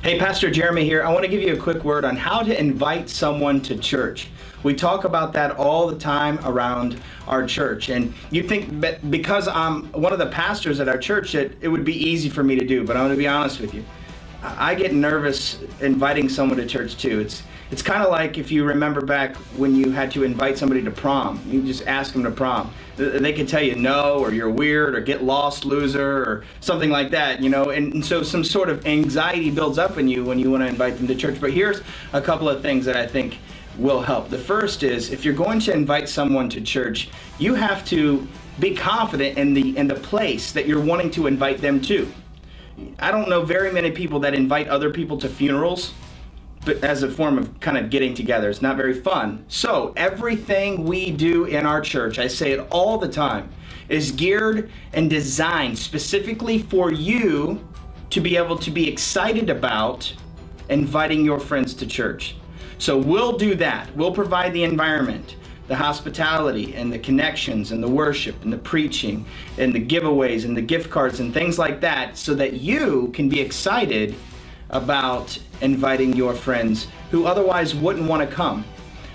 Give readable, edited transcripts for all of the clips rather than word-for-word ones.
Hey, Pastor Jeremy here. I want to give you a quick word on how to invite someone to church. We talk about that all the time around our church. And you think that because I'm one of the pastors at our church that it would be easy for me to do, but I'm going to be honest with you. I get nervous inviting someone to church too. It's kind of like if you remember back when you had to invite somebody to prom. You just ask them to prom. They could tell you no, or you're weird, or get lost, loser, or something like that, you know. And so some sort of anxiety builds up in you when you want to invite them to church. But here's a couple of things that I think will help. The first is, if you're going to invite someone to church, you have to be confident in the place that you're wanting to invite them to. I don't know very many people that invite other people to funerals, but as a form of kind of getting together. It's not very fun. So everything we do in our church, I say it all the time, is geared and designed specifically for you to be able to be excited about inviting your friends to church. So we'll do that. We'll provide the environment, the hospitality and the connections and the worship and the preaching and the giveaways and the gift cards and things like that, so that you can be excited about inviting your friends who otherwise wouldn't want to come.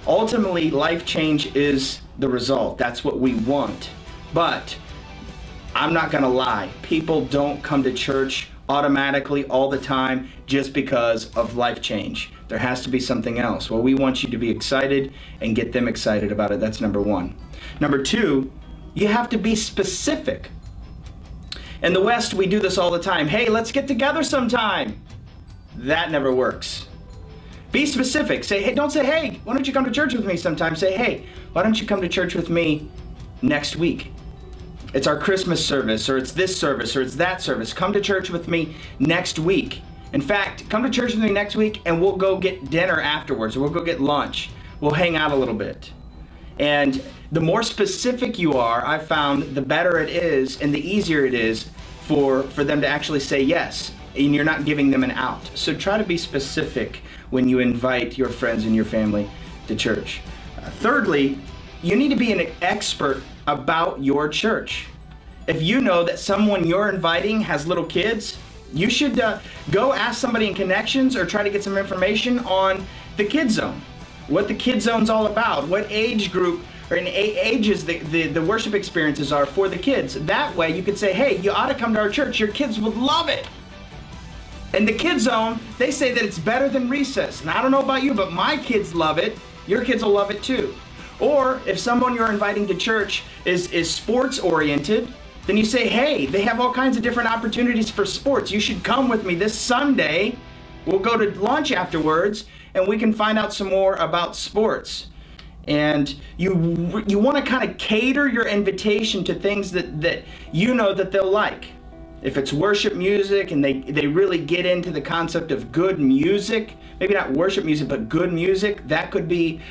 Ultimately, life change is the result. That's what we want. But I'm not gonna lie, people don't come to church automatically all the time just because of life change. There has to be something else. Well, we want you to be excited and get them excited about it. That's number one. Number two, you have to be specific. In the West, we do this all the time. Hey, let's get together sometime. That never works. Be specific. Say, hey, don't say, hey, why don't you come to church with me sometime? Say, hey, why don't you come to church with me next week? It's our Christmas service, or it's this service, or it's that service. Come to church with me next week. In fact, come to church with me next week and we'll go get dinner afterwards, or we'll go get lunch. We'll hang out a little bit. And the more specific you are, I've found, the better it is and the easier it is for them to actually say yes. And you're not giving them an out. So try to be specific when you invite your friends and your family to church. Thirdly, you need to be an expert about your church. If you know that someone you're inviting has little kids, you should go ask somebody in Connections or try to get some information on the Kid Zone. What the Kid Zone's all about, what age group or in ages the worship experiences are for the kids. That way you could say, hey, you ought to come to our church, your kids would love it. In the Kid Zone, they say that it's better than recess. And I don't know about you, but my kids love it. Your kids will love it too. Or if someone you're inviting to church is sports oriented, then you say, hey, they have all kinds of different opportunities for sports. You should come with me this Sunday. We'll go to lunch afterwards and we can find out some more about sports. And you want to kind of cater your invitation to things that you know that they'll like. If it's worship music and they really get into the concept of good music, maybe not worship music, but good music, that could be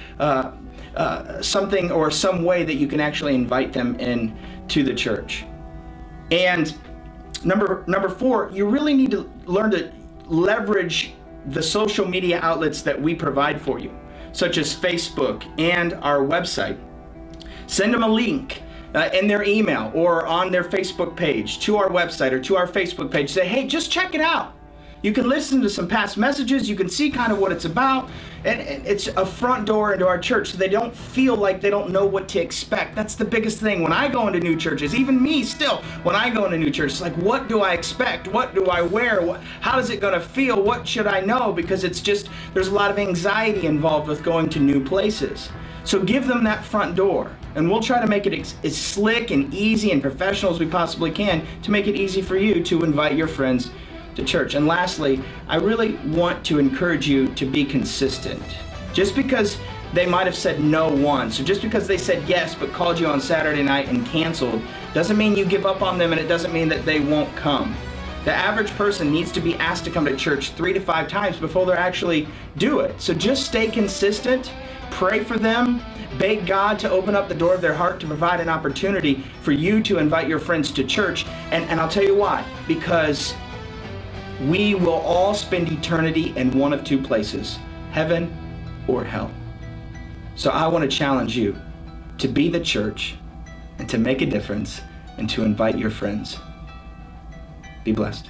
something or some way that you can actually invite them in to the church. And number four, you really need to learn to leverage the social media outlets that we provide for you, such as Facebook and our website. Send them a link in their email or on their Facebook page to our website or to our Facebook page. Say, hey, just check it out. You can listen to some past messages. You can see kind of what it's about. And it's a front door into our church, so they don't feel like they don't know what to expect. That's the biggest thing. When I go into new churches, even me still, when I go into new churches, it's like, what do I expect? What do I wear? How is it going to feel? What should I know? Because it's just, there's a lot of anxiety involved with going to new places. So give them that front door, and we'll try to make it as slick and easy and professional as we possibly can to make it easy for you to invite your friends to church. And lastly, I really want to encourage you to be consistent. Just because they might have said no once, or just because they said yes but called you on Saturday night and canceled, doesn't mean you give up on them, and it doesn't mean that they won't come. The average person needs to be asked to come to church 3 to 5 times before they actually do it. So just stay consistent, pray for them, beg God to open up the door of their heart to provide an opportunity for you to invite your friends to church. And I'll tell you why. Because we will all spend eternity in one of two places, heaven or hell. So I want to challenge you to be the church and to make a difference and to invite your friends. Be blessed.